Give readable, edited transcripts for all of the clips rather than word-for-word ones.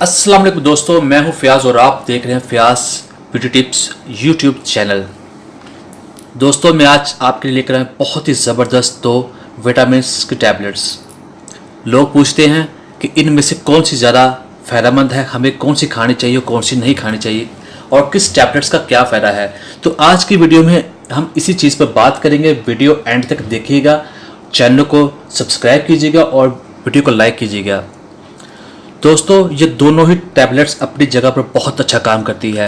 अस्सलाम वालेकुम दोस्तों, मैं हूं फ़याज़ और आप देख रहे हैं Fayaz beauty tips YouTube channel. दोस्तों मैं आज आपके लिए लेकर आया बहुत ही ज़बरदस्त दो विटामिन्स की टैबलेट्स। लोग पूछते हैं कि इनमें से कौन सी ज़्यादा फ़ायदेमंद है, हमें कौन सी खानी चाहिए और कौन सी नहीं खानी चाहिए और किस टैबलेट्स का क्या फ़ायदा है। तो आज की वीडियो में हम इसी चीज़ पर बात करेंगे। वीडियो एंड तक देखिएगा, चैनल को सब्सक्राइब कीजिएगा और वीडियो को लाइक कीजिएगा। दोस्तों ये दोनों ही टैबलेट्स अपनी जगह पर बहुत अच्छा काम करती है।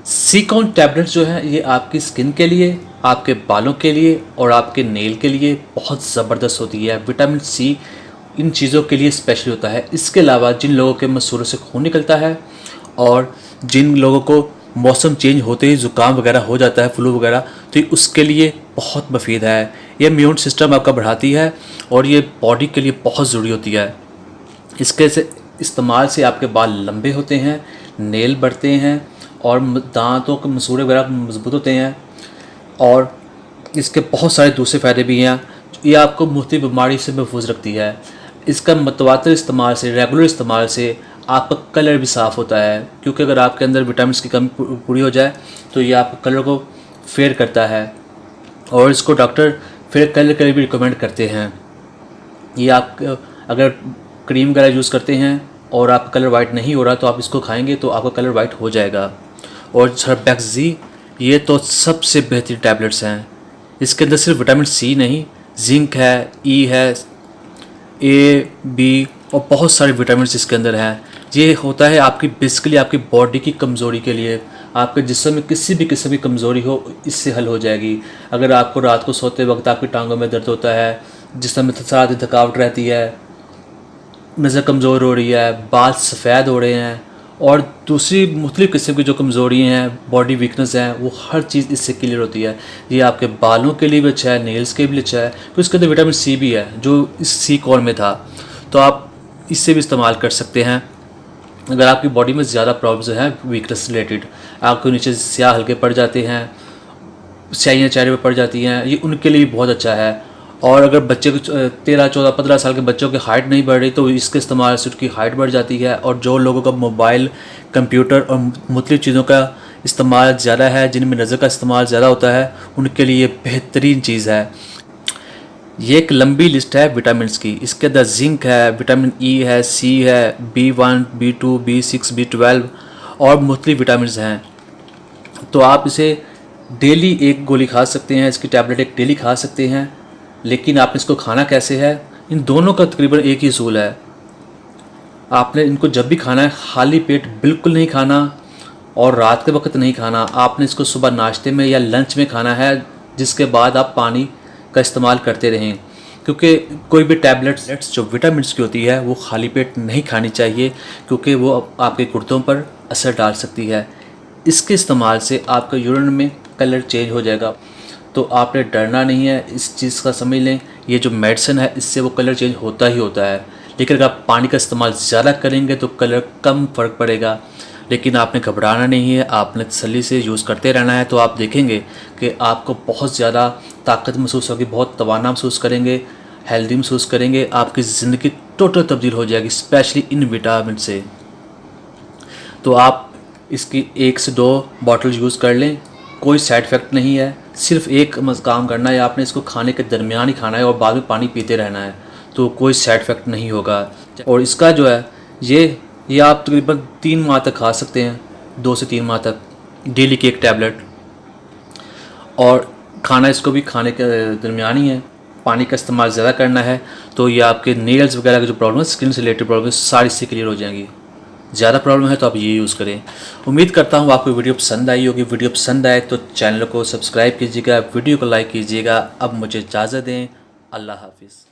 सीकॉन टैबलेट्स जो है ये आपकी स्किन के लिए, आपके बालों के लिए और आपके नेल के लिए बहुत ज़बरदस्त होती है। विटामिन सी इन चीज़ों के लिए स्पेशल होता है। इसके अलावा जिन लोगों के मसूड़ों से खून निकलता है और जिन लोगों को मौसम चेंज होते ही ज़ुकाम वगैरह हो जाता है, फ्लू वगैरह, तो उसके लिए बहुत मुफीद है। ये इम्यून सिस्टम आपका बढ़ाती है और ये बॉडी के लिए बहुत ज़रूरी होती है। इसके से इस्तेमाल से आपके बाल लंबे होते हैं, नेल बढ़ते हैं और दांतों के मसूड़े वगैरह मजबूत होते हैं। और इसके बहुत सारे दूसरे फ़ायदे भी हैं। ये आपको मुख्तलिफ बीमारी से महफूज रखती है। इसका मतवातर इस्तेमाल से, रेगुलर इस्तेमाल से आपका कलर भी साफ़ होता है, क्योंकि अगर आपके अंदर विटामिन की कमी पूरी हो जाए तो ये आपके कलर को फेयर करता है और इसको डॉक्टर फेयर कलर के लिए भी रिकमेंड करते हैं। ये आप अगर क्रीम वगैरह यूज़ करते हैं और आपका कलर वाइट नहीं हो रहा तो आप इसको खाएंगे तो आपका कलर वाइट हो जाएगा। और सर्बैक्सी ये तो सबसे बेहतरीन टैबलेट्स हैं। इसके अंदर सिर्फ विटामिन सी नहीं, जिंक है, ई है, ए, बी और बहुत सारे विटामिन इसके अंदर हैं। ये होता है आपकी बेसिकली आपकी बॉडी की कमज़ोरी के लिए। आपके जिस्म में किसी भी किस्म की कमज़ोरी हो इससे हल हो जाएगी। अगर आपको रात को सोते वक्त आपकी टांगों में दर्द होता है, जिस्म में सारा दिन थकावट रहती है, नज़र कमज़ोर हो रही है, बाल सफ़ेद हो रहे हैं और दूसरी मुख्तलिफ़ किस्म की जो कमज़ोरी हैं, बॉडी वीकनेस हैं, वो हर चीज़ इससे क्लियर होती है। ये आपके बालों के लिए भी अच्छा है, नेल्स के भी अच्छा है, क्योंकि इसके अंदर विटामिन सी भी है जो इस सी कॉल में था। तो आप इससे भी इस्तेमाल कर सकते हैं। अगर आपकी बॉडी में ज़्यादा प्रॉब्लम्स हैं वीकनेस रिलेटेड, आपको नीचे स्याह हल्के पड़ जाते हैं, स्याहियाँ चेहरे पर पड़ जाती हैं, ये उनके लिए भी बहुत अच्छा है। और अगर बच्चे को 13, 14, 15 साल के बच्चों की हाइट नहीं बढ़ रही तो इसके इस्तेमाल से उसकी हाइट बढ़ जाती है। और जो लोगों का मोबाइल, कंप्यूटर और मुख्तलिफ़ चीज़ों का इस्तेमाल ज़्यादा है, जिनमें नज़र का इस्तेमाल ज़्यादा होता है, उनके लिए बेहतरीन चीज़ है। ये एक लंबी लिस्ट है विटामिन्स की। इसके अंदर जिंक है, विटामिन ई है, सी है, B1, B2, B6, B12 और मुख्तलिफ़ विटामिन्स हैं। तो आप इसे डेली एक गोली खा सकते हैं, इसकी टैबलेट एक डेली खा सकते हैं। लेकिन आपने इसको खाना कैसे है, इन दोनों का तकरीबन एक ही असूल है। आपने इनको जब भी खाना है खाली पेट बिल्कुल नहीं खाना और रात के वक्त नहीं खाना। आपने इसको सुबह नाश्ते में या लंच में खाना है, जिसके बाद आप पानी का इस्तेमाल करते रहें। क्योंकि कोई भी टैबलेट्स जो विटामिन्स की होती है वो खाली पेट नहीं खानी चाहिए, क्योंकि वो आपके गुर्दों पर असर डाल सकती है। इसके इस्तेमाल से आपका यूरिन में कलर चेंज हो जाएगा। तो आपने डरना नहीं है, इस चीज़ का समझ लें। ये जो मेडिसिन है इससे वो कलर चेंज होता ही होता है। लेकिन अगर आप पानी का इस्तेमाल ज़्यादा करेंगे तो कलर कम फ़र्क पड़ेगा। लेकिन आपने घबराना नहीं है, आपने तसल्ली से यूज़ करते रहना है। तो आप देखेंगे कि आपको बहुत ज़्यादा ताकत महसूस होगी, बहुत तवाना महसूस करेंगे, हेल्दी महसूस करेंगे। आपकी ज़िंदगी टोटल तब्दील हो जाएगी, स्पेशली इन विटामिन से। तो आप इसकी 1 से 2 बॉटल यूज़ कर लें, कोई साइड इफ़ेक्ट नहीं है। सिर्फ एक काम करना है, आपने इसको खाने के दरमियान ही खाना है और बाद में पानी पीते रहना है, तो कोई साइड इफ़ेक्ट नहीं होगा। और इसका जो है ये आप तकरीबन 3 माह तक खा सकते हैं, 2 से 3 माह तक, डेली की एक टैबलेट। और खाना इसको भी खाने के दरमियान ही है, पानी का इस्तेमाल ज़्यादा करना है। तो ये आपके नेल्स वगैरह की जो प्रॉब्लम है, स्किन से रिलेटेड प्रॉब्लम, सारी इससे क्लियर हो जाएंगी। ज़्यादा प्रॉब्लम है तो आप ये यूज़ करें। उम्मीद करता हूँ आपको वीडियो पसंद आई होगी। वीडियो पसंद आए तो चैनल को सब्सक्राइब कीजिएगा, वीडियो को लाइक कीजिएगा। अब मुझे इजाज़त दें, अल्लाह हाफिज़।